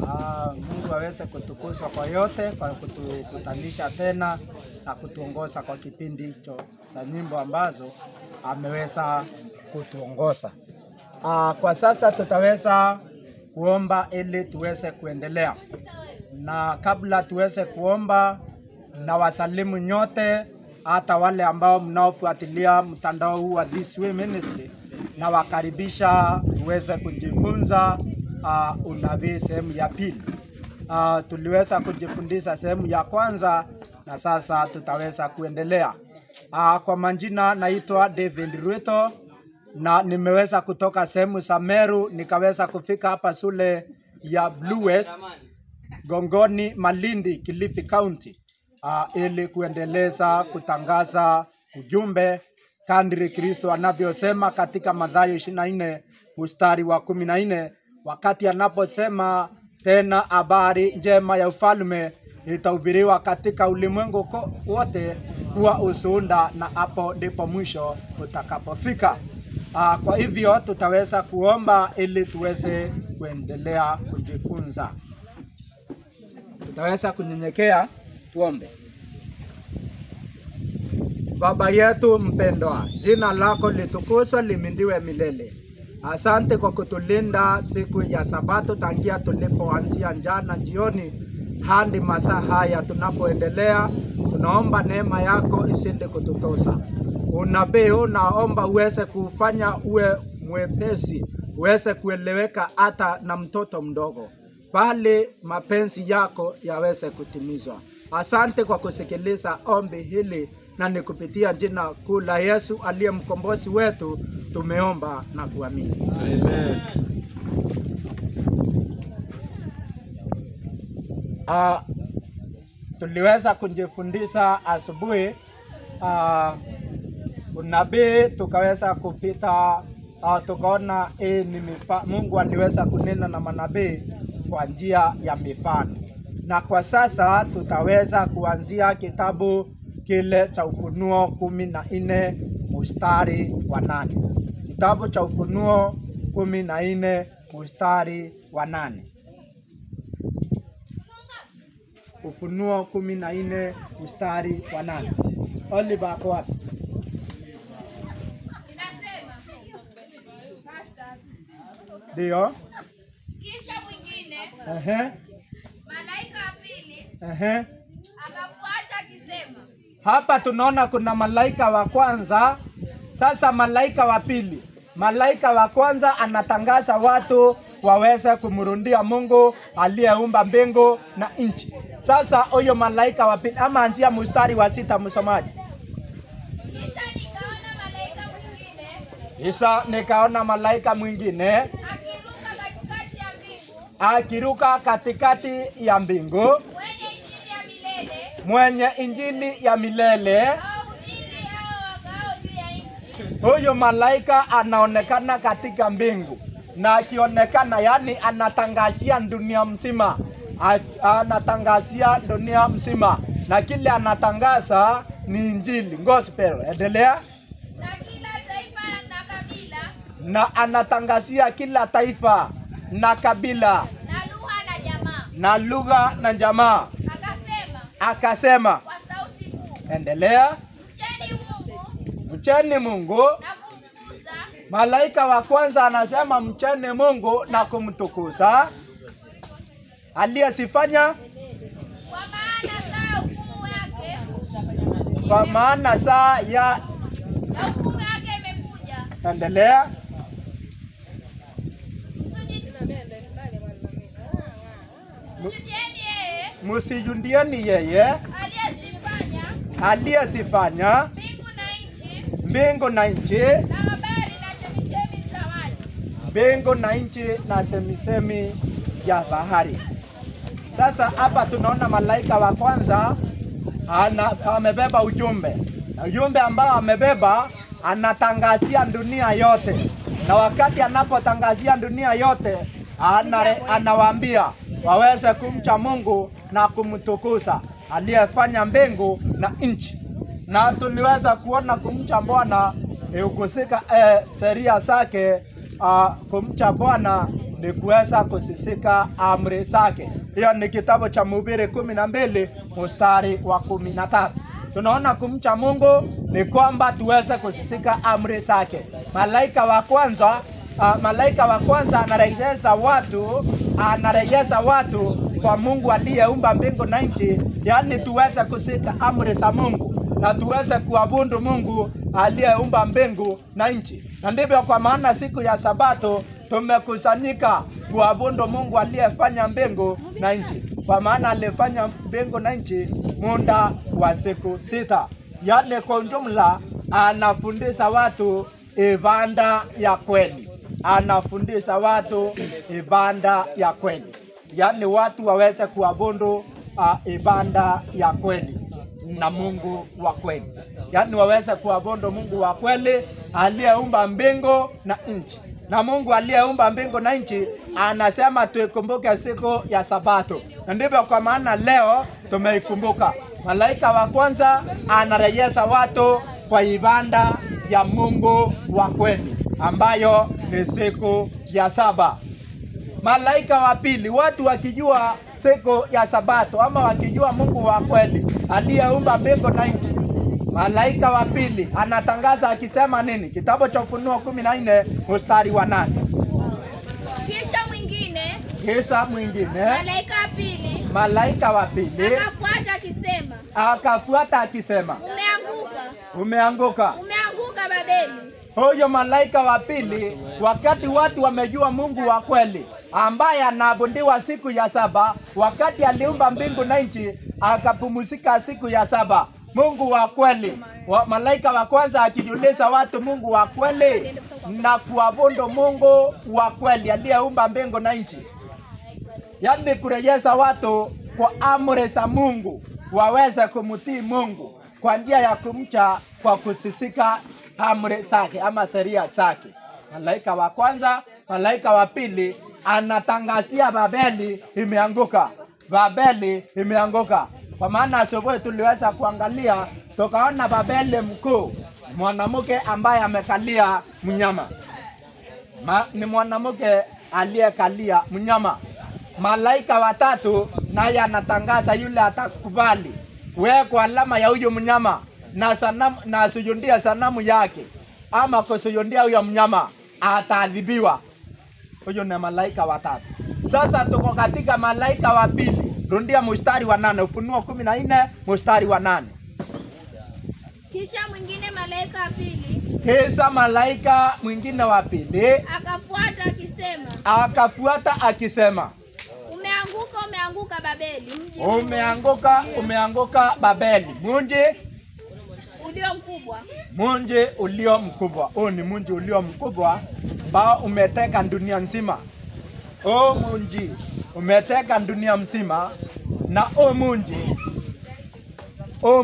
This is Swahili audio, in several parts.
Mungu aweze kutukuzwa kwa yote, kwa kutukutanisha tena na kutuongoza kwa kipindi hicho cha nyimbo ambazo ameweza kutuongoza. Kwa sasa tutaweza kuomba ili tuweze kuendelea. Na kabla tuweze kuomba, na wasalimu nyote, hata wale ambao mnaofuatilia mtandao huu wa This Way Ministry, na wakaribisha tuweze kujifunza unabii sehemu ya pili. Tuliweza kujifundisha sehemu ya kwanza na sasa tutaweza kuendelea. Kwa majina naitwa David Ruto na nimeweza kutoka sehemu za Meru nikaweza kufika hapa shule ya Blue West Gongoni Malindi Kilifi County ili kuendeleza kutangaza ujumbe kadri Kristo anavyosema katika Mathayo 24 mstari wa 14, wakati anaposema tena habari njema ya ufalme itahubiriwa katika ulimwengu wote kuwa ushuhuda, na hapo ndipo mwisho utakapofika. Kwa hivyo tutaweza kuomba ili tuweze kuendelea kujifunza. Tutaweza kunyenyekea tuombe. Baba yetu mpendwa, jina lako litukuzwe limindiwe milele. Asante kwa kutulinda siku ya Sabato tangia tulipoanzia jana jioni hadi masaa haya tunapoendelea. Tunaomba neema yako isinde kututosa. Unabii naomba uweze kufanya uwe mwepesi, uweze kueleweka hata na mtoto mdogo, bali mapenzi yako yaweze kutimizwa. Asante kwa kusikiliza ombi hili, na nikupitia jina kuu la Yesu aliye mkombozi wetu tumeomba na kuamini. Amen. Tuliweza kujifundisha asubuhi unabii, tukaweza kupita tukaona ni Mungu aliweza kunena na manabii kwa njia ya mifano. Na kwa sasa tutaweza kuanzia kitabu kile cha Ufunuo 14 mstari wa 8. Kitabu cha Ufunuo 14 mstari wa 8. Ufunuo 14 mstari wa 8. Oliver kwa wapi? Inasema Ndio. kisha mwingine malaika wa pili akafuata akisema. Hapa tunaona kuna malaika wa kwanza, sasa malaika wa pili. Malaika wa kwanza anatangaza watu waweze kumrundia Mungu aliyeumba mbingu na nchi. Sasa huyo malaika wa pili, ama anzia mstari wa 6 msomaji. Kisha nikaona malaika mwingine akiruka katikati ya mbingu mwenye injili ya milele. Huyo malaika anaonekana katika mbingu, na akionekana yani anatangazia dunia mzima. Anatangazia dunia mzima, na kile anatangaza ni injili, gospel. Endelea. Na kila taifa na kabila, na anatangazia kila taifa na kabila na lugha na jamaa. Akasema kwa sauti kuu, endelea, mcheni Mungu na kumtukuza. Malaika wa kwanza anasema mcheni Mungu na kumtukuza aliyesifanya, kwa maana saa ya hukumu yake imekuja. Endelea. Msijundieni yeye aliyesifanya mbingu na nchi, mbingu na nchi na semisemi ya bahari. Sasa hapa tunaona malaika wa kwanza amebeba ujumbe, na ujumbe ambao amebeba anatangazia dunia yote, na wakati anapotangazia dunia yote anawaambia waweze kumcha Mungu na kumtukuza aliyefanya mbingu na nchi. Na tuliweza kuona kumcha Bwana ukusika sheria zake kumcha Bwana ni kuweza kusisika amri zake. Hiyo ni kitabu cha Mhubiri 12 mstari wa 13. Tunaona kumcha Mungu ni kwamba tuweze kusisika amri zake. Malaika wa kwanza anarejesha watu kwa Mungu aliyeumba mbingu na nchi, yani tuweze kusika amri za Mungu na tuweze kuabudu Mungu aliyeumba mbingu na nchi. Na ndivyo kwa maana siku ya Sabato tumekusanyika kuabudu Mungu aliyefanya mbingu na nchi. Kwa maana alifanya mbingu na nchi muda wa siku 6. Yani kwa ujumla anafundisha watu ibada ya kweli. Anafundisha watu ibada ya kweli. Yani watu waweze kuabudu ibada ya kweli na Mungu wa kweli. Yani waweze kuabudu Mungu wa kweli aliyeumba mbingu na nchi. Na Mungu aliyeumba mbingu na nchi anasema tuikumbuke siku ya Sabato. Na ndivyo kwa maana leo tumeikumbuka. Malaika wa kwanza anarejesha watu kwa ibada ya Mungu wa kweli ambayo ni siku ya saba. Malaika wa pili, watu wakijua siku ya Sabato ama wakijua Mungu wa kweli aliyeumba mbingu na nchi, malaika wa pili anatangaza akisema nini? Kitabu cha Ufunuo 14 mstari wa 8. Kisha mwingine malaika wa pili akafuata akisema umeanguka Babeli. Huyo malaika wa pili, wakati watu wamejua Mungu wa kweli ambaye anaabudiwa siku ya saba, wakati aliumba mbingu na nchi akapumzika siku ya saba, Mungu wa kweli, malaika wa kwanza akijulisha watu Mungu wa kweli na kuabudu Mungu wa kweli aliyeumba mbingu na nchi. Yani kurejesha watu kwa amri za Mungu, waweze kumtii Mungu kwa njia ya kumcha kwa kusisika amri zake ama sheria zake. Malaika wa kwanza, malaika wa pili anatangazia Babeli imeanguka. Babeli imeanguka. Kwa maana asubuhi tuliweza kuangalia tukaona Babeli mkuu, mwanamke ambaye amekalia mnyama. Ni mwanamke aliyekalia mnyama. Malaika wa tatu naye anatangaza yule atakubali wekwa alama ya huyo mnyama na sanamu na sujundia sanamu yake ama kusujundia huyo mnyama ataadhibiwa. Huyo ni malaika wa tatu. Sasa tuko katika malaika wa pili. Rundia mstari wa 8, Ufunuo 14 mstari wa 8. Kisha mwingine malaika wa pili. Kisha malaika mwingine wa pili akafuata akisema Umeanguka Babeli, mji umeanguka Babeli, mji ulio mkubwa. Mji ulio mkubwa. Ni mji ulio mkubwa ambao umeteka dunia nzima. Mji umeteka dunia nzima na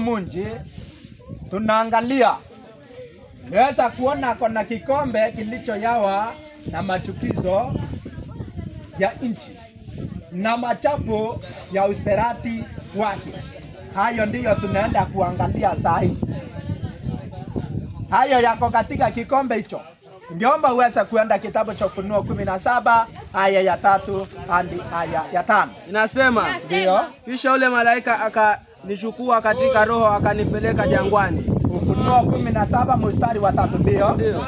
mji tunaangalia. Naweza kuona kuna kikombe kilichojawa na machukizo ya nchi na machafu ya userati wake. Hayo ndiyo tunaenda kuangalia saa hii. Hayo yako katika kikombe hicho. Ngiomba uweze kuenda kitabu cha Ufunuo 17 aya ya 3 hadi aya ya 5. Inasema, ndio, kisha ule malaika akanichukua katika roho akanipeleka jangwani. Ufunuo 17 mstari wa 3. Ndio.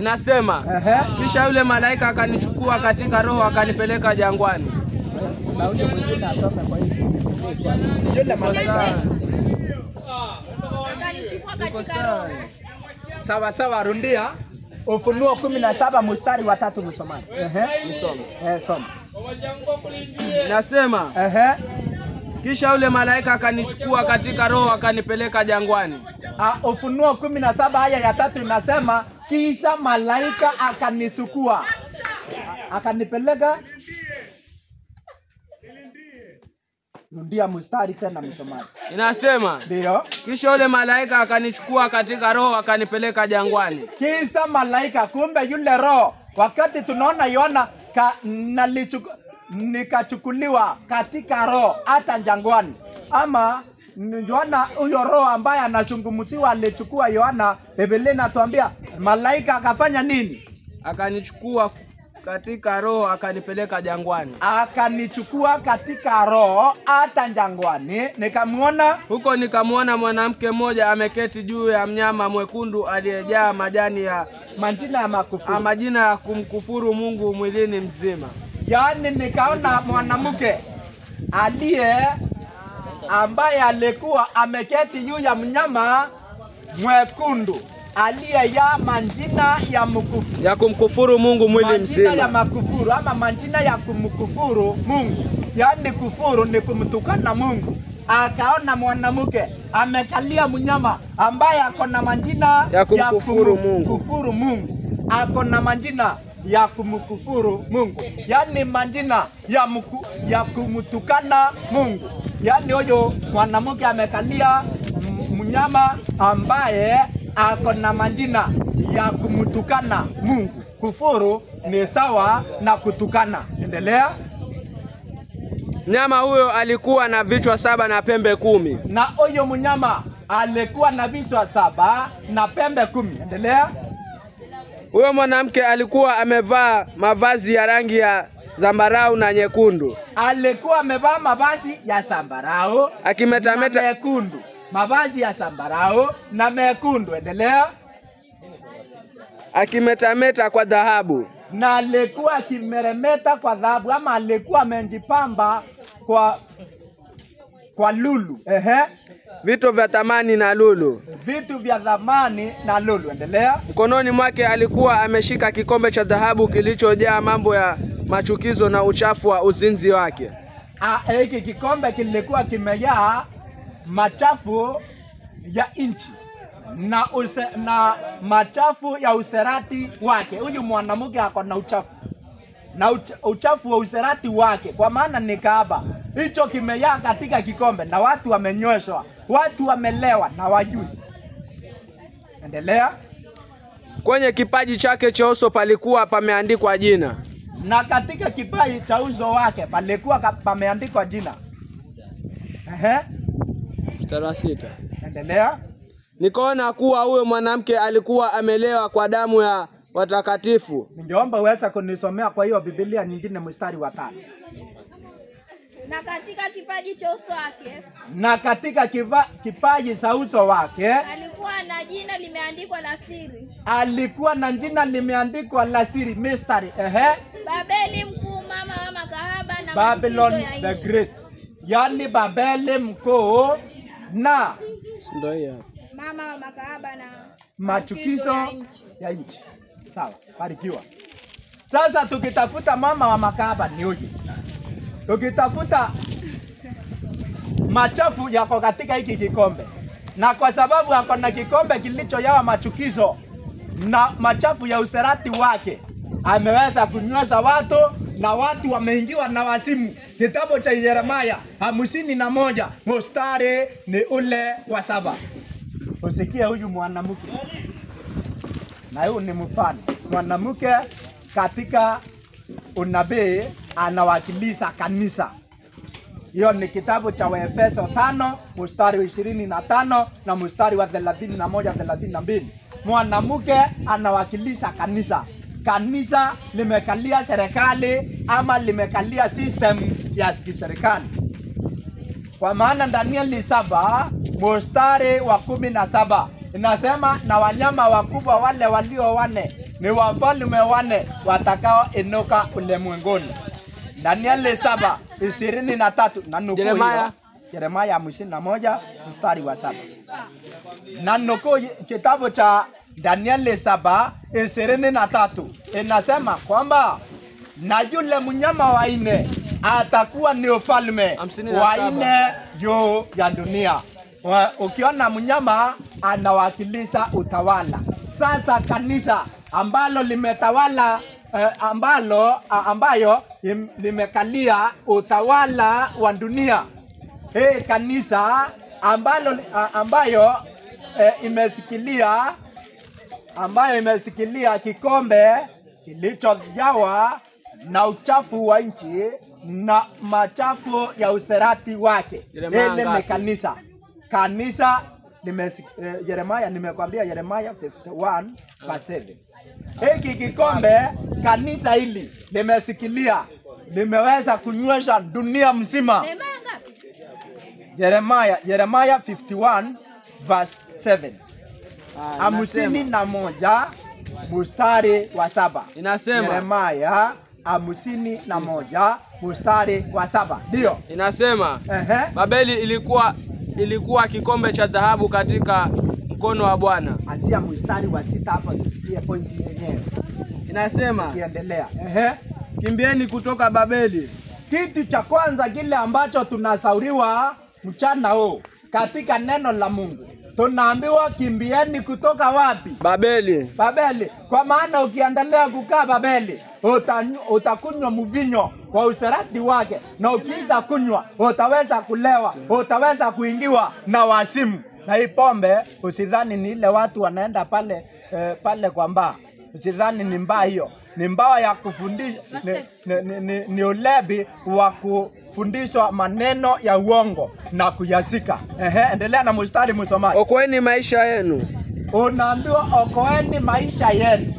Inasema, kisha yule malaika akanichukua katika roho akanipeleka jangwani. Na huyo mwingine asome kwa hiyo. Yule malaika akanichukua katika roho. Sawa, rundia. Ufunuo 17 mstari wa 3 msomaji. Nisome. Soma. Nasema, kisha yule malaika akanichukua katika roho akanipeleka jangwani. Ufunuo 17 aya ya 3 inasema, kisha malaika akanisukua akanipeleka. Rundia mstari tena msomaji. Inasema, ndio, kisha yule malaika akanichukua katika roho akanipeleka jangwani. Kisha malaika, kumbe yule roho, wakati tunaona Yohana nikachukuliwa katika roho hata jangwani, ama Yohana huyo roho ambaye anazungumziwa alichukua Yohana, Biblia inatuambia malaika akafanya nini? akanichukua katika roho akanipeleka jangwani. Akanichukua katika roho hata jangwani, nikamwona Huko nikamwona mwanamke mmoja ameketi juu ya mnyama mwekundu aliyejaa majina ya kumkufuru Mungu mwilini mzima. Yaani nikaona mwanamke ambaye alikuwa ameketi juu ya mnyama mwekundu aliyejaa majina ya kumkufuru Mungu mwili mzima. Majina ya makufuru ama majina ya kumkufuru Mungu. Yaani kufuru ni kumtukana Mungu. Akaona mwanamke amekalia mnyama ambaye ako na majina ya kumkufuru Mungu. Ako na majina ya kumkufuru Mungu. Yaani majina ya kumtukana Mungu. Yaani huyo mwanamke amekalia mnyama ambaye ako na majina ya kumtukana Mungu. Kufuru ni sawa na kutukana. Endelea. Mnyama huyo alikuwa na vichwa 7 na pembe 10. Na huyo mnyama alikuwa na vichwa 7 na pembe 10. Endelea. Huyo mwanamke alikuwa amevaa mavazi ya rangi ya zambarau na nyekundu. Alikuwa amevaa mavazi ya zambarau akimetameta na mekundu. Mavazi ya zambarau na mekundu. Endelea. Akimetameta kwa dhahabu. Na alikuwa akimeremeta kwa dhahabu ama alikuwa amejipamba kwa lulu. Vitu vya thamani na lulu. Vitu vya thamani na lulu. Endelea. Mkononi mwake alikuwa ameshika kikombe cha dhahabu kilichojaa mambo ya machukizo na uchafu wa uzinzi wake. Hiki kikombe kilikuwa kimejaa machafu ya nchi na machafu ya userati wake. Huyu mwanamke ako na uchafu. Na uchafu wa userati wake, kwa maana ni kahaba. Hicho kimejaa katika kikombe na watu wamenyweshwa. Watu wamelewa na wajui. Endelea. Kwenye kipaji chake cha uso palikuwa pameandikwa jina. Na katika kipaji cha uso wake palikuwa pameandikwa jina. Mstari wa 6. Endelea. Nikaona kuwa huyo mwanamke alikuwa amelewa kwa damu ya watakatifu. Ningeomba uweze kunisomea kwa hiyo Biblia nyingine mstari wa 5. Na katika kipaji cha uso wake. Na katika kipaji cha uso wake alikuwa na jina limeandikwa la siri. Alikuwa na jina limeandikwa la siri. Mystery. Babeli mkuu, mama wa makahaba na Babylon the Great. Yaani Babeli mkuu na mama wa makahaba na machukizo ya nchi. Sawa, barikiwa. Sasa tukitafuta mama wa makahaba ni huyu. Tukitafuta machafu yako katika hiki kikombe. Na kwa sababu yako na kikombe kilichojaa machukizo na machafu ya userati wake, ameweza kunywesha watu na watu wameingiwa na wazimu. Kitabu cha Yeremia 51 mstari ni ule wa 7. Usikie huyu mwanamke. Na huyu ni mfano. Mwanamke katika unabii anawakilisha kanisa. Hiyo ni kitabu cha Waefeso 5 mstari wa 25 na mstari wa 31 32. Mwanamke anawakilisha kanisa. Kanisa limekalia serikali ama limekalia system ya kiserikali. Kwa maana Danieli 7 mstari wa 17 inasema, na wanyama wakubwa wale walio 4 ni wafalme 4 watakao inuka ulimwenguni. Danieli 7:23 na nukuu hiyo. Yeremia 51 mstari wa 7. Na nukuu kitabu cha Danieli 7:23 inasema kwamba na yule mnyama wa 4 atakuwa ni ufalme wa 4 juu ya dunia. Ukiona mnyama anawakilisha utawala. Sasa kanisa ambalo limetawala ambayo limekalia utawala wa dunia. Kanisa ambayo imesikilia kikombe kilichojawa na uchafu wa nchi na machafu ya userati wake. Ile ni kanisa. Kanisa Yeremia, nimekwambia Yeremia 51:7. hiki kikombe kanisa hili limesikilia, limeweza kunywesha dunia mzima. Jeremiah 51 verse 7. Hamsini na moja mstari wa 7. Inasema Jeremiah 51 mstari wa 7. Ndio. Inasema Babeli ilikuwa kikombe cha dhahabu katika mkono wa Bwana. Anzia mstari wa 6 hapa tusikie pointi yenyewe. Inasema kiendelea. Kimbieni kutoka Babeli. Kitu cha kwanza kile ambacho tunasauriwa mchana huu katika neno la Mungu, tunaambiwa kimbieni kutoka wapi? Babeli. Babeli. Kwa maana ukiendelea kukaa Babeli, utakunywa mvinyo wa usherati wake, na ukianza kunywa utaweza kulewa, utaweza kuingiwa na wasimu. Na hii pombe usidhani ni ile watu wanaenda pale kwa mbaa. Usidhani ni mbaa hiyo. Ni mbaa ya kufundisha, ni ulevi wa kufundishwa maneno ya uongo na kuyasika. Endelea na mstari msomaji. Okoeni maisha yenu. Unaambiwa okoeni maisha yenu.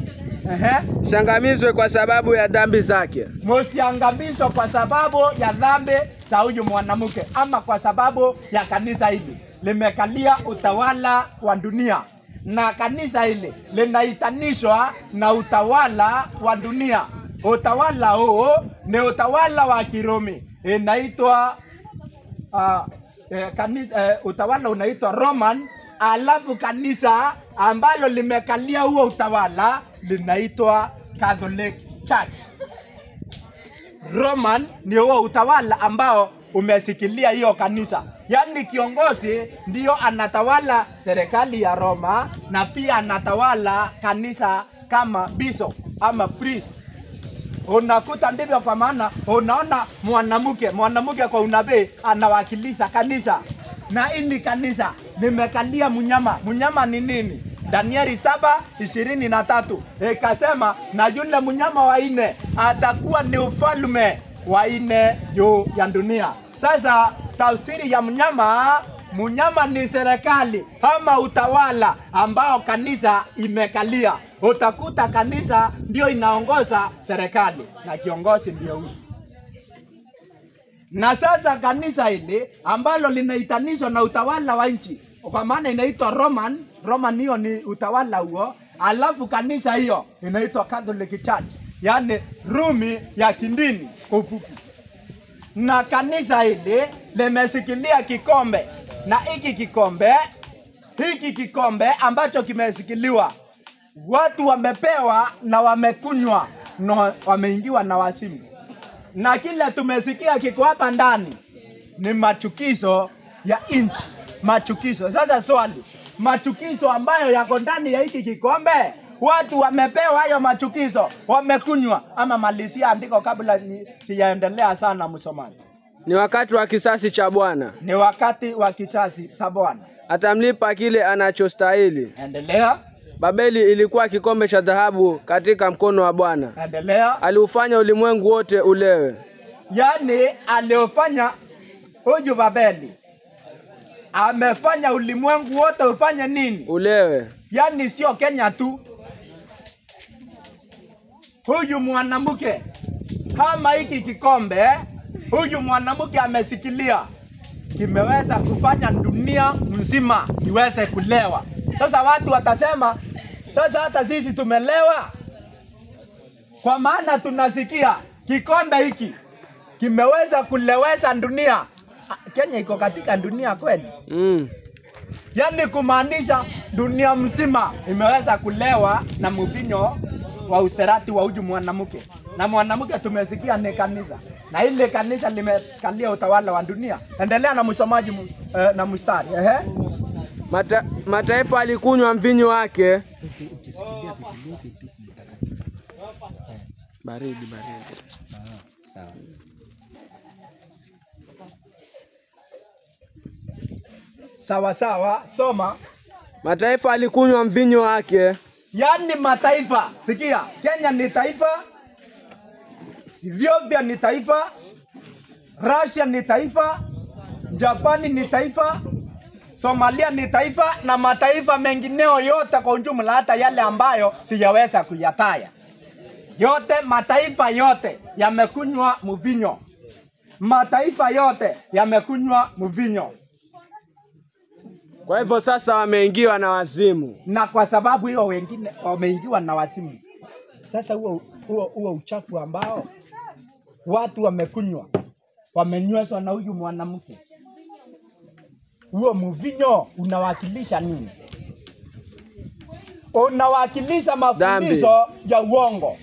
Msiangamizwe kwa sababu ya dhambi zake. Msiangamizwe kwa sababu ya dhambi za huyu mwanamke, ama kwa sababu ya kanisa hili limekalia utawala wa dunia, na kanisa hili linaitanishwa na utawala wa dunia. Utawala huu ni utawala wa Kirumi, inaitwa utawala unaitwa Roman. Alafu kanisa ambalo limekalia huo utawala linaitwa Catholic Church. Roman ni huo utawala ambao umesikilia hiyo kanisa. Yaani kiongozi ndio anatawala serikali ya Roma, na pia anatawala kanisa kama bishop ama priest. Unakuta ndivyo, kwa maana unaona mwanamke kwa unabii anawakilisha kanisa. Na hili kanisa limekalia mnyama. Mnyama ni nini? Danieli 7:23 ikasema, na yule mnyama wa 4 atakuwa ni ufalme wa 4 juu ya dunia. Sasa tafsiri ya mnyama ni serikali ama utawala ambao kanisa imekalia. Utakuta kanisa ndio inaongoza serikali na kiongozi ndio huyu. Na sasa kanisa hili ambalo linaitanishwa na utawala wa nchi, kwa maana inaitwa Roman hiyo ni utawala huo. Alafu kanisa hiyo inaitwa Catholic Church, yani Rumi ya kidini kupupu. Na kanisa hili limesikilia kikombe, na hiki kikombe ambacho kimesikiliwa, watu wamepewa na wamekunywa na wameingiwa na wasimu. Na kile tumesikia kiko hapa ndani ni machukizo ya inchi. Machukizo. Sasa swali, machukizo ambayo yako ndani ya hiki kikombe, watu wamepewa hayo machukizo, wamekunywa, ama malisia andiko kabla sijaendelea sana msomaji. Ni wakati wa kisasi cha Bwana. Ni wakati wa kisasi cha Bwana. Atamlipa kile anachostahili. Endelea. Babeli ilikuwa kikombe cha dhahabu katika mkono wa Bwana. Endelea. Aliufanya ulimwengu wote ulewe. Yani aliofanya huyu Babeli, amefanya ulimwengu wote ufanye nini? Ulewe. Yani sio Kenya tu. Huyu mwanamke kama hiki kikombe, huyu mwanamke amesikilia, kimeweza kufanya dunia mzima iweze kulewa. Sasa watu watasema, sasa hata sisi tumelewa, kwa maana tunasikia kikombe hiki kimeweza kuleweza dunia. Kenya iko katika dunia kweli? Yani kumaanisha dunia mzima imeweza kulewa na mvinyo wa usherati wa huyu mwanamke. Na mwanamke tumesikia ni kanisa, na ile kanisa limekalia utawala wa dunia. Endelea na msomaji na mstari. Mataifa alikunywa mvinyo wake. Baridi. Sawa, soma. Mataifa alikunywa mvinyo wake. Yani mataifa, sikia, Kenya ni taifa, Ethiopia ni taifa, Russia ni taifa, Japani ni taifa, Somalia ni taifa na mataifa mengineo yote kwa ujumla, hata yale ambayo sijaweza kuyataya. Yote mataifa yote yamekunywa mvinyo. Mataifa yote yamekunywa mvinyo. Kwa hivyo sasa wameingiwa na wazimu. Na kwa sababu hiyo wengine wameingiwa na wazimu. Sasa huo uchafu ambao watu wamekunywa, wamenyweshwa na huyu mwanamke. Huo mvinyo unawakilisha nini? Unawakilisha mafundisho ya uongo.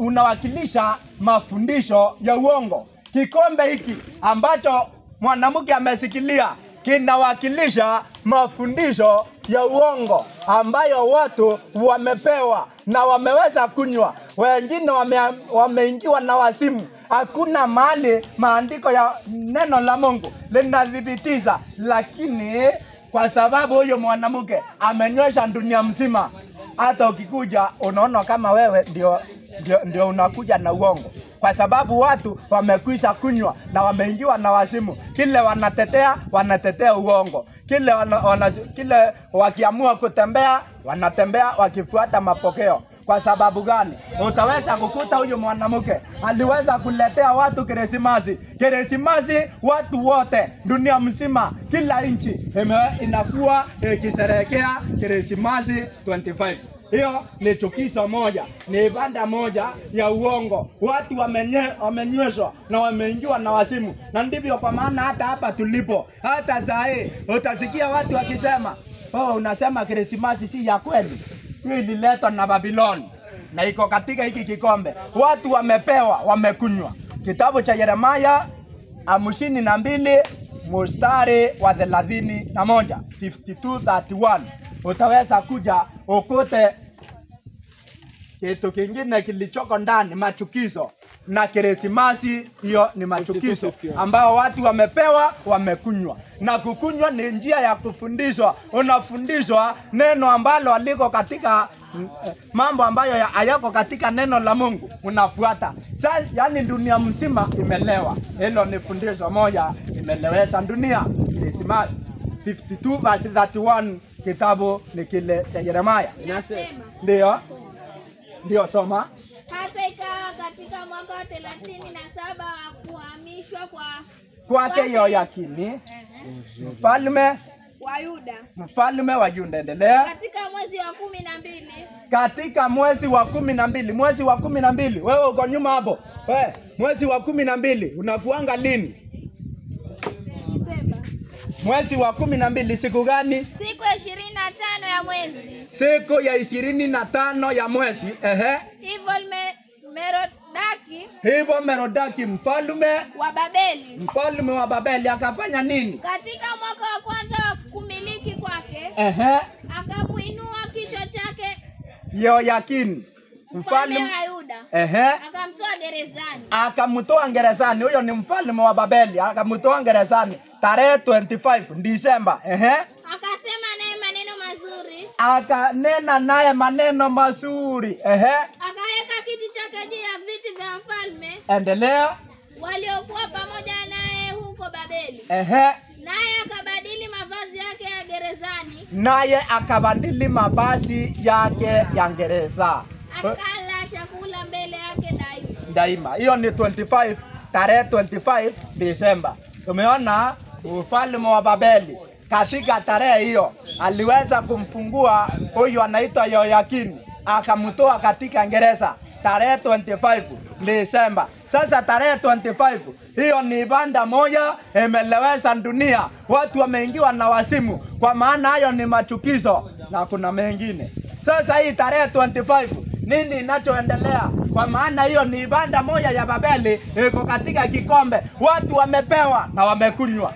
Unawakilisha mafundisho ya uongo. Kikombe hiki ambacho mwanamke amesikilia kinawakilisha mafundisho ya uongo ambayo watu wamepewa na wameweza kunywa. Wengine wameingiwa na wazimu. Hakuna mahali maandiko ya neno la Mungu linadhibitisha, lakini kwa sababu huyo mwanamke amenywesha dunia mzima, hata ukikuja unaona kama wewe ndio unakuja na uongo. Kwa sababu watu wamekwisha kunywa na wameingiwa na wazimu. Kile wanatetea uongo. Kile wakiamua kutembea, wanatembea wakifuata mapokeo. Kwa sababu gani? Utaweza kukuta huyu mwanamke aliweza kuletea watu Krismasi. Krismasi watu wote dunia mzima, kila nchi inakuwa ikisherehekea Krismasi 25. Hiyo ni chukizo moja, ni ibada moja ya uongo. Watu wamenyweshwa na wameingiwa na wazimu. Na ndivyo kwa maana hata hapa tulipo, hata saa hii utasikia watu wakisema, unasema Krismasi si ya kweli. Hiyo ililetwa na Babiloni na iko katika hiki kikombe. Watu wamepewa, wamekunywa. Kitabu cha Yeremia 52 mstari wa 31, 52:31. Utaweza kuja ukute kitu kingine kilichoko ndani, machukizo. Na Krismasi hiyo ni machukizo ambao watu wamepewa, wamekunywa. Na kukunywa ni njia ya kufundishwa. Unafundishwa neno ambalo aliko katika mambo ambayo hayako katika neno la Mungu, unafuata. Sasa yani dunia mzima imelewa. Hilo ni fundisho moja imelewesha dunia. Krismasi 52:31, kitabu ni kile cha Yeremia. Ndio soma. Hata ikawa katika mwaka wa 37 wa kuhamishwa kwake Yehoyakini mfalme wa Yuda. Endelea. Katika mwezi wa 12. Katika mwezi wa 12. Mwezi wa 12. Wewe uko nyuma hapo. Mwezi wa 12 unafuanga lini? Mwezi wa 12 siku gani? Siku ya 25 ya mwezi. Siku ya 25 ya mwezi. Hivyo Merodaki mfalme wa Babeli akafanya nini? Katika mwaka wa kwanza wa kumiliki kwake, akamuinua kichwa chake Yehoyakini mfalme wa Yuda. Akamtoa gerezani. Huyo ni mfalme wa Babeli. Akamtoa gerezani tarehe 25 Disemba. Akasema naye maneno mazuri. Akanena naye maneno mazuri. Akaweka kiti chake juu ya viti vya mfalme. Endelea. Waliokuwa pamoja naye huko Babeli. Naye akabadili mavazi yake ya gerezani. ya gereza. Akala chakula mbele yake daima. Hiyo ni 25, tarehe 25 Disemba. Tumeona ufalme wa Babeli. Katika tarehe hiyo aliweza kumfungua huyu anaitwa Yehoyakini, akamtoa katika gereza tarehe 25 Disemba. Sasa tarehe 25 hiyo ni ibada moja imelewesha dunia. Watu wameingiwa na wazimu, kwa maana hayo ni machukizo na kuna mengine. Sasa hii tarehe 25 nini inachoendelea? Kwa maana hiyo ni ibada moja ya Babeli iko katika kikombe. Watu wamepewa na wamekunywa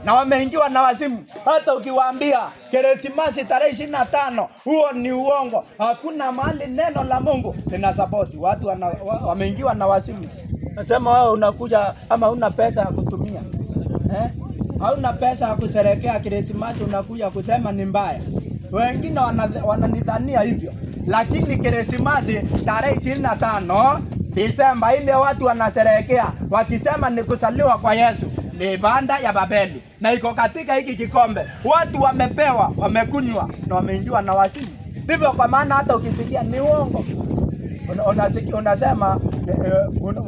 na wameingiwa na wazimu. Hata ukiwaambia Krismasi tarehe 25, huo ni uongo. Hakuna mahali neno la Mungu linasapoti. Watu wameingiwa na wazimu. Nasema wewe unakuja ama una pesa ya kutumia. Hauna pesa ya kusherehekea Krismasi, unakuja kusema ni mbaya. Wengine wananidhania hivyo. Lakini Krismasi tarehe 25 Disemba ile watu wanasherehekea wakisema ni kuzaliwa kwa Yesu. ni banda ya Babeli, na iko katika hiki kikombe. Watu wamepewa, wamekunywa na wameingiwa na wazimu. Ndivyo kwa maana hata ukisikia ni uongo,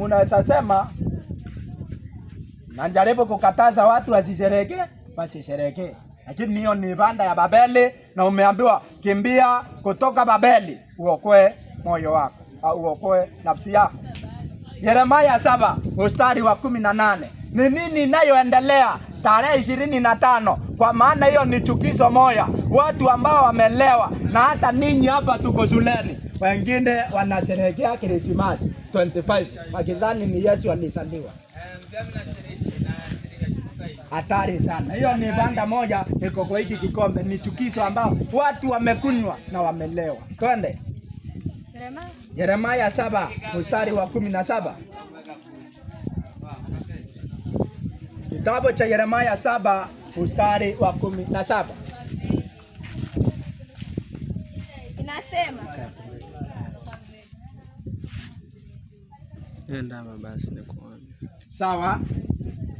unaweza sema najaribu kukataza watu wasisherehekee, wasisherehekee. Lakini hiyo ni banda ya Babeli, na umeambiwa kimbia kutoka Babeli uokoe moyo wako, au uokoe nafsi yako. Yeremia 7 mstari wa 18. Ni nini inayoendelea tarehe 25? Kwa maana hiyo ni chukizo moja, watu ambao wamelewa, na hata ninyi hapa tuko shuleni, wengine wanasherehekea Krismasi 25 wakidhani ni Yesu alizaliwa. Hatari sana. Hiyo ni banda moja iko kwa hiki kikombe, ni chukizo ambao watu wamekunywa na wamelewa. Twende Yeremia 7 mstari wa 17. Kitabu cha Yeremia 7 mstari wa 17. Inasema, nenda basi nikuone. Sawa?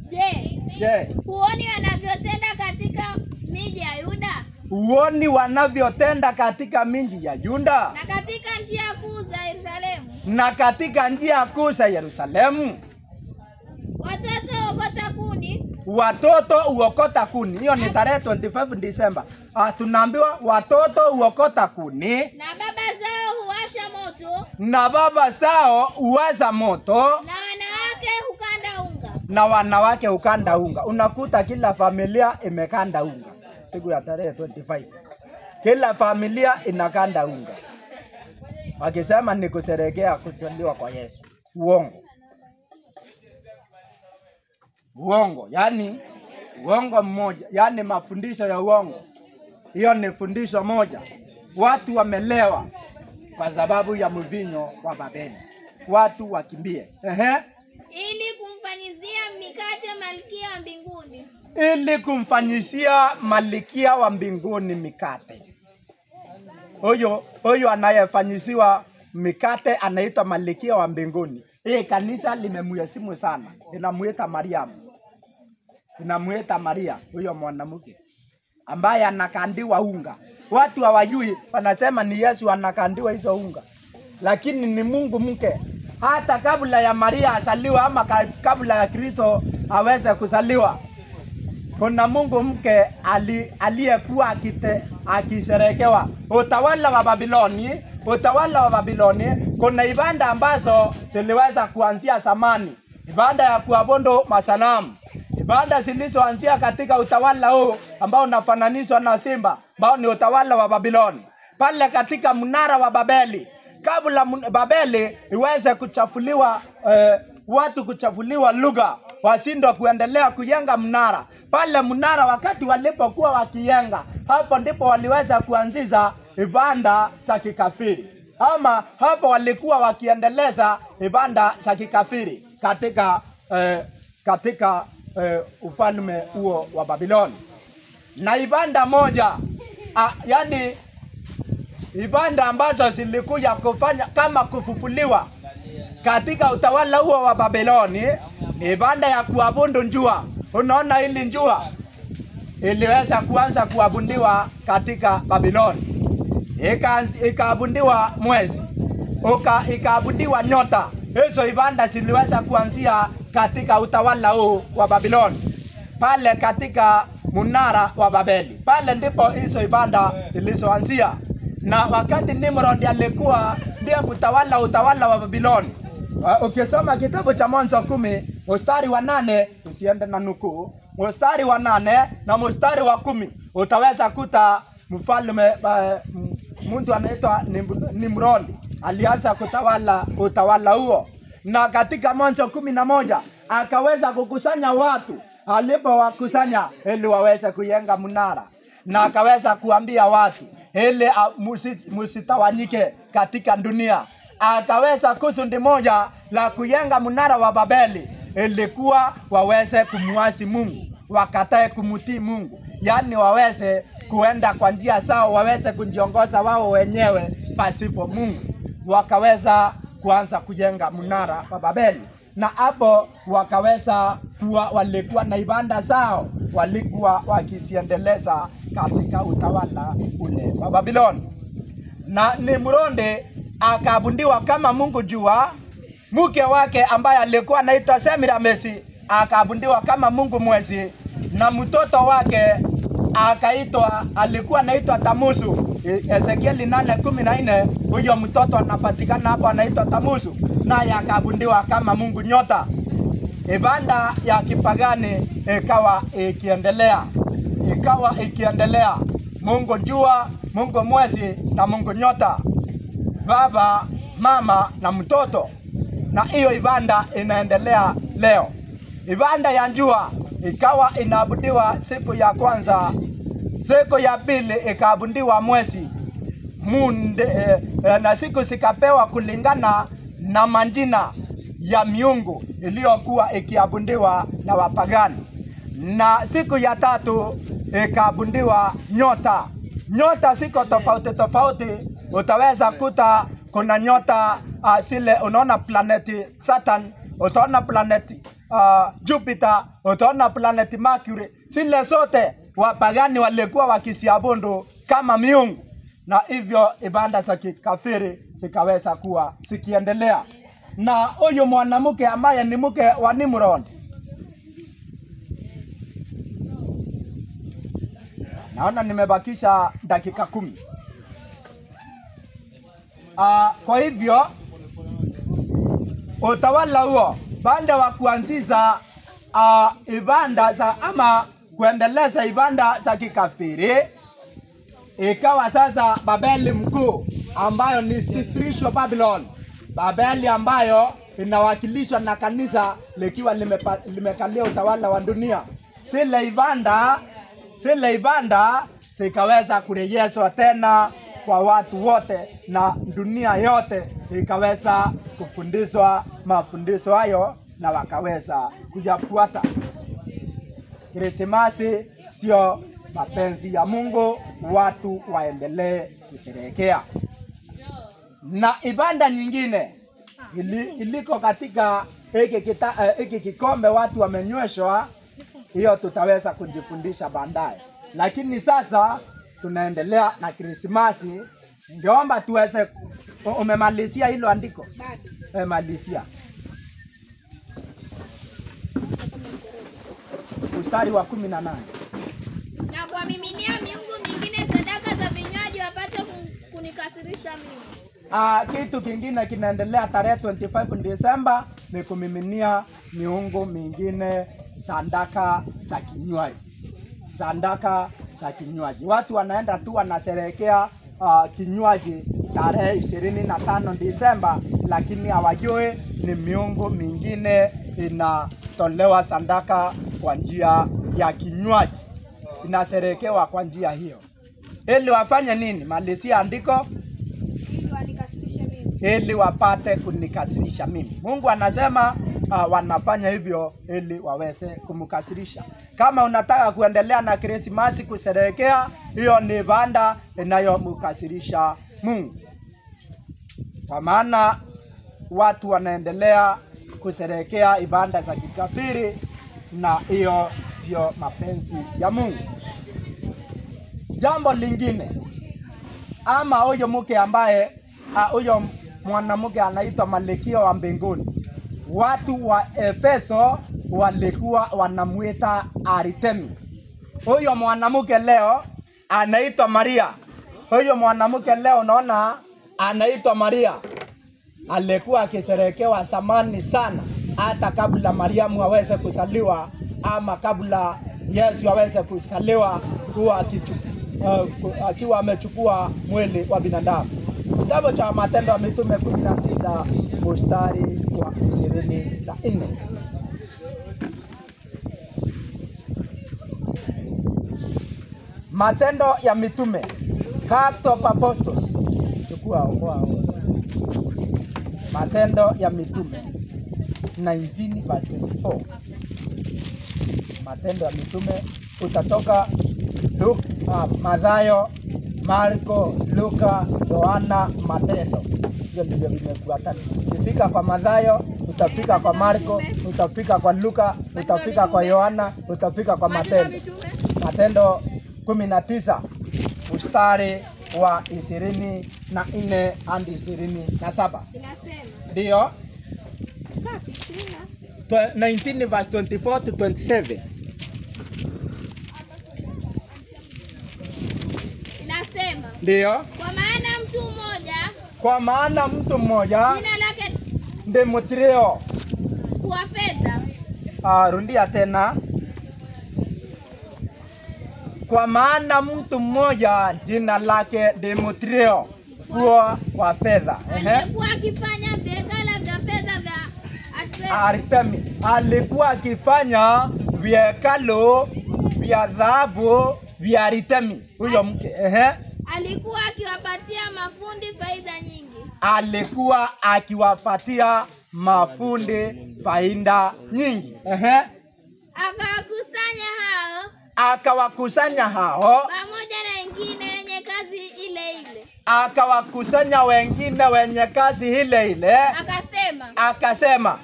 Je, huoni wanavyotenda katika miji ya Yuda? Huoni wanavyotenda katika miji ya Yuda? Na katika njia kuu za Yerusalemu? Na katika njia kuu za Yerusalemu? Watoto huokota kuni. Watoto huokota kuni. Hiyo ni tarehe 25 Disemba. Tunaambiwa watoto huokota kuni. Na baba zao huwasha moto. Na baba zao huwasha moto. Na wanawake hukanda unga. Na wanawake hukanda unga. Unakuta kila familia imekanda unga siku ya tarehe 25. Kila familia inakanda unga, wakisema ni kusherehekea kuzaliwa kwa Yesu. Uongo. Uongo, yani uongo mmoja, yani mafundisho ya uongo. Hiyo ni fundisho moja. Watu wamelewa kwa sababu ya mvinyo wa Babeli. Watu wakimbie. Ili kumfanyizia mikate malkia wa mbinguni. Ili kumfanyizia malkia wa mbinguni mikate. Huyo anayefanyisiwa mikate anaitwa malkia wa mbinguni. Hii kanisa limemheshimu sana. Linamuita Mariamu. Linamuita Maria, huyo mwanamke ambaye anakandiwa unga. Watu hawajui, wanasema ni Yesu anakandiwa hizo unga. Lakini ni Mungu mke. Hata kabla ya Maria asaliwa, ama kabla ya Kristo aweze kuzaliwa, kuna Mungu mke aliyekuwa akisherekewa. Utawala wa Babiloni, kuna ibada ambazo ziliweza kuanzia zamani. Ibada ya kuabudu masanamu. Ibada zilizoanzia katika utawala huu ambao unafananishwa na simba, ambao ni utawala wa Babiloni. Pale katika mnara wa Babeli, kabla Babeli iweze kuchafuliwa, watu kuchafuliwa lugha, washindwa kuendelea kujenga mnara. Pale mnara wakati walipokuwa wakijenga, hapo ndipo waliweza kuanzisha ibada za kikafiri. Ama hapo walikuwa wakiendeleza ibada za kikafiri katika ufalme huo wa Babiloni. Na ibada moja, yani ibada ambazo zilikuja kufanya kama kufufuliwa katika utawala huo wa Babiloni, ni ibada ya kuabudu njua. Unaona, hili njua iliweza kuanza kuabudiwa katika Babiloni. Ikaabudiwa mwezi, ikaabudiwa nyota. Hizo ibada ziliweza kuanzia katika utawala huu wa Babiloni, pale katika mnara wa Babeli. Pale ndipo hizo ibada zilizoanzia. Na wakati Nimrod alikuwa ndiye utawala wa Babiloni. Ukisoma kitabu cha Mwanzo 10 mstari wa 8, usiende na nukuu, mstari wa 8 na mstari wa 10, utaweza kuta mfalme mtu anaitwa Nimrod alianza kutawala utawala huo. Na katika Mwanzo 11 akaweza kukusanya watu. Alipowakusanya ili waweze kujenga mnara, na akaweza kuambia watu ili musitawanyike katika dunia. Akaweza kusudi moja la kujenga mnara wa Babeli, ilikuwa waweze kumuasi Mungu, wakatae kumutii Mungu. Yani waweze kuenda kwa njia zao, waweze kujiongoza wao wenyewe pasipo Mungu. Wakaweza kuanza kujenga mnara wa Babeli. na hapo wakaweza kuwa walikuwa na ibada zao, walikuwa wakisiendeleza katika utawala ule wa Babiloni. Na Nimrodi akabundiwa kama Mungu jua, mke wake ambaye alikuwa anaitwa Semiramesi akabundiwa kama Mungu mwezi, na mtoto wake alikuwa anaitwa Tamuzu. Ezekieli 8:14, huyo mtoto anapatikana hapo anaitwa Tamuzu, naye akabundiwa kama Mungu nyota. Ibada ya kipagani ikawa ikiendelea, Mungu jua, Mungu mwezi na Mungu nyota, baba, mama na mtoto. Na hiyo ibada inaendelea leo. Ibada ya jua ikawa inaabudiwa siku ya kwanza, siku ya pili ikaabudiwa mwezi na siku zikapewa kulingana na majina ya miungu iliyokuwa ikiabudiwa na wapagani. Na siku ya tatu ikaabudiwa nyota. Nyota ziko tofauti. Utaweza kuta kuna nyota zile unaona planeti Saturn, utaona planeti Jupiter, utaona planeti Mercury. Zile zote wapagani walikuwa wakisiabudu kama miungu, na hivyo ibada za kikafiri zikaweza kuwa zikiendelea. Na huyu mwanamke ambaye ni mke wa Nimrodi, naona nimebakisha dakika 10. Kwa hivyo utawala huo baada wa kuanzisha ibada za ama kuendeleza ibada za kikafiri, ikawa sasa Babeli mkuu ambayo ni spiritual Babylon. Babeli ambayo inawakilishwa na kanisa likiwa limekalia utawala wa dunia. Zile ibada zikaweza kurejeshwa tena kwa watu wote, na dunia yote ikaweza kufundishwa mafundisho hayo na wakaweza kuyafuata. Krismasi sio mapenzi ya Mungu, watu waendelee kusherehekea. Na ibada nyingine iliko katika hiki kikombe watu wamenyweshwa, hiyo tutaweza kujifundisha baadaye. Lakini sasa tunaendelea na Krismasi. Ningeomba tuweze, umemalizia hilo andiko? Malizia. Mstari wa 18. Na kuwamiminia miungu mingine sadaka za vinywaji wapate kunikasirisha mimi. Kitu kingine kinaendelea tarehe 25 Desemba ni kumiminia miungu mingine sadaka za kinywaji. Sadaka za kinywaji. Watu wanaenda tu wanasherehekea kinywaji tarehe 25 Desemba, lakini hawajui ni miungu mingine inatolewa sadaka kwa njia ya kinywaji. Inasherehekewa kwa njia hiyo. Ili wafanye nini? Malizia andiko. Ili wapate kunikasirisha mimi. Mungu anasema wanafanya hivyo ili waweze kumkasirisha. Kama unataka kuendelea na Krismasi kusherehekea, hiyo ni ibada inayomkasirisha Mungu. Kwa maana watu wanaendelea kusherehekea ibada za kikafiri, na hiyo sio mapenzi ya Mungu. Jambo lingine, ama huyo mke ambaye huyo mwanamke anaitwa Malkia wa mbinguni. Watu wa Efeso walikuwa wanamuita Artemi. Huyo mwanamke leo anaitwa Maria. Huyo mwanamke leo unaona anaitwa Maria. Alikuwa akisherehekewa zamani sana, hata kabla Mariamu aweze kuzaliwa ama kabla Yesu aweze kuzaliwa, kuwa akiwa amechukua mwili wa binadamu. Kitabu cha Matendo ya Mitume 19 mstari wa 24. Matendo ya Mitume, Acts of Apostles. Chukua Matendo ya Mitume 19:24. Matendo ya Mitume utatoka Mathayo, Marko, Luka, Yohana, Matendo. Hiyo ndio vimefuatana. Ukifika kwa Mathayo utafika kwa Marko, utafika kwa Luka, utafika kwa Yohana, utafika kwa Matendo. Matendo 19 mstari wa 24 hadi 27. Inasema. Ndio. 19 verse 24 to 27. Inasema. Ndio. Kwa maana mtu mmoja jina lake Demetrio kwa fedha. Rundia tena. Kwa maana mtu mmoja jina lake Demetrio kwa fedha. Alikuwa akifanya biashara vya fedha vya Artemi. Alikuwa akifanya biashara vya dhahabu vya Artemi. Huyo mke. Alikuwa akiwapatia mafundi faida nyingi. Alikuwa akiwapatia mafundi faida nyingi. Akawakusanya hao pamoja na wengine wenye kazi ile ile. Akawakusanya wengine wenye kazi ile ile. Akasema,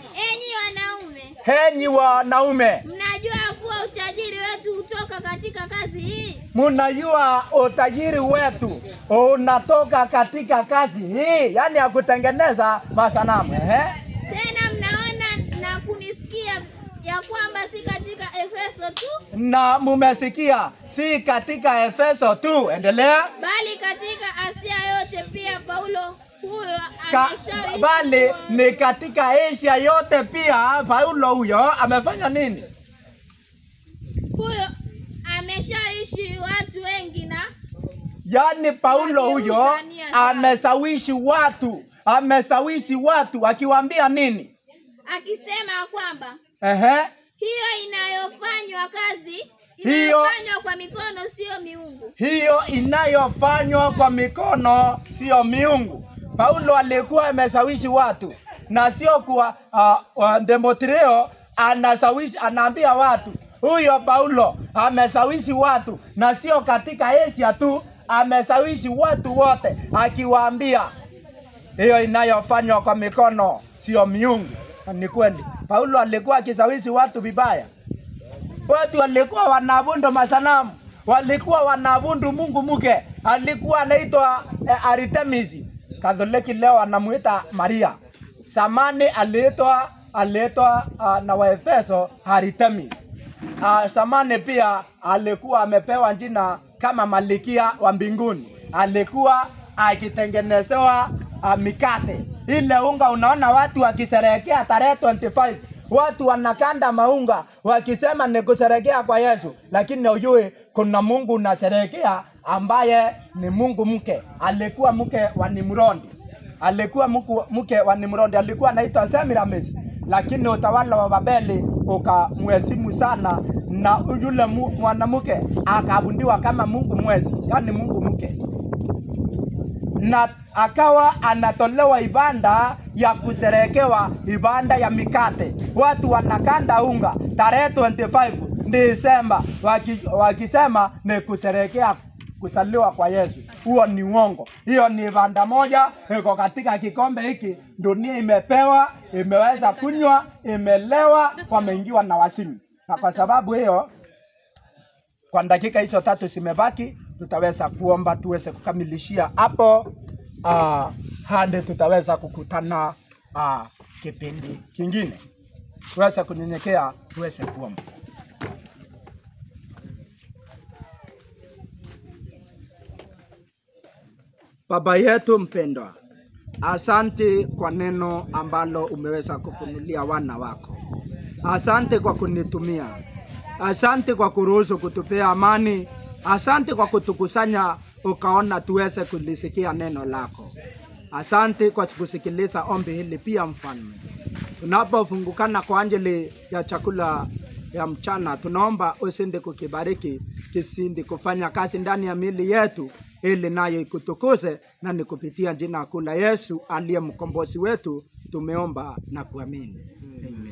enyi wanaume, mnajua kuwa utajiri wetu hutoka katika kazi hii. Mnajua utajiri wetu unatoka katika kazi hii, yani ya kutengeneza masanamu. Tena mnaona na kunisikia ya kwamba si katika Efeso tu. Na mumesikia si katika Efeso tu. Endelea. Bali katika Asia yote pia Paulo huyo ameshawishi. Bali ni katika Asia yote pia Paulo huyo amefanya nini? Huyo ameshawishi watu wengi na yani Paulo huyo amesawishi watu akiwaambia nini? Akisema kwamba hiyo inayofanywa kazi inayofanywa kwa mikono sio miungu. Hiyo inayofanywa kwa mikono sio miungu. Paulo alikuwa amesawishi watu na sio kwa Demetrio anasawishi, anaambia watu huyo Paulo amesawishi watu na sio katika Asia tu, amesawishi watu wote akiwaambia hiyo inayofanywa kwa mikono sio miungu. Ni kweli Paulo alikuwa akisawishi watu vibaya. Watu walikuwa wanaabudu masanamu, walikuwa wanaabudu mungu mke, alikuwa anaitwa Artemis. Katoliki leo anamuita Maria. Samani aliitwa na Waefeso Artemis. Samani pia alikuwa amepewa jina kama Malikia wa mbinguni. Alikuwa akitengenezewa mikate. Ile unga unaona watu wakisherehekea tarehe 25. Watu wanakanda maunga wakisema ni kusherehekea kwa Yesu, lakini hujui kuna Mungu unasherehekea ambaye ni Mungu mke. Alikuwa mke wa Nimrodi. Alikuwa anaitwa Semiramis, lakini utawala wa Babeli ukamheshimu sana na yule mwanamke akaabudiwa kama Mungu mwezi, yani Mungu mke. Na akawa anatolewa ibada ya kusherekewa, ibada ya mikate. Watu wanakanda unga tarehe 25 Desemba wakisema ni kusherekea kusaliwa kwa Yesu. Huo ni uongo. Hiyo ni ibada moja iko katika kikombe hiki dunia imepewa, imeweza kunywa, imelewa, wameingiwa na wasimu. Na kwa sababu hiyo kwa dakika hizo 3 zimebaki, tutaweza kuomba tuweze kukamilishia hapo. Hadi tutaweza kukutana kipindi kingine. Tuweze kunyenyekea, tuweze kuomba. Baba yetu mpendwa, asante kwa neno ambalo umeweza kufunulia wana wako. Asante kwa kunitumia. Asante kwa kuruhusu kutupea amani. Asante kwa kutukusanya ukaona tuweze kulisikia neno lako. Asante kwa kusikiliza ombi hili pia Mfalme. Tunapofungukana kwa ajili ya chakula ya mchana, tunaomba usinde kukibariki, kisindi kufanya kazi ndani ya miili yetu, ili nayo ikutukuze, na ni kupitia jina kuu la Yesu aliye mkombozi wetu tumeomba na kuamini. Amen.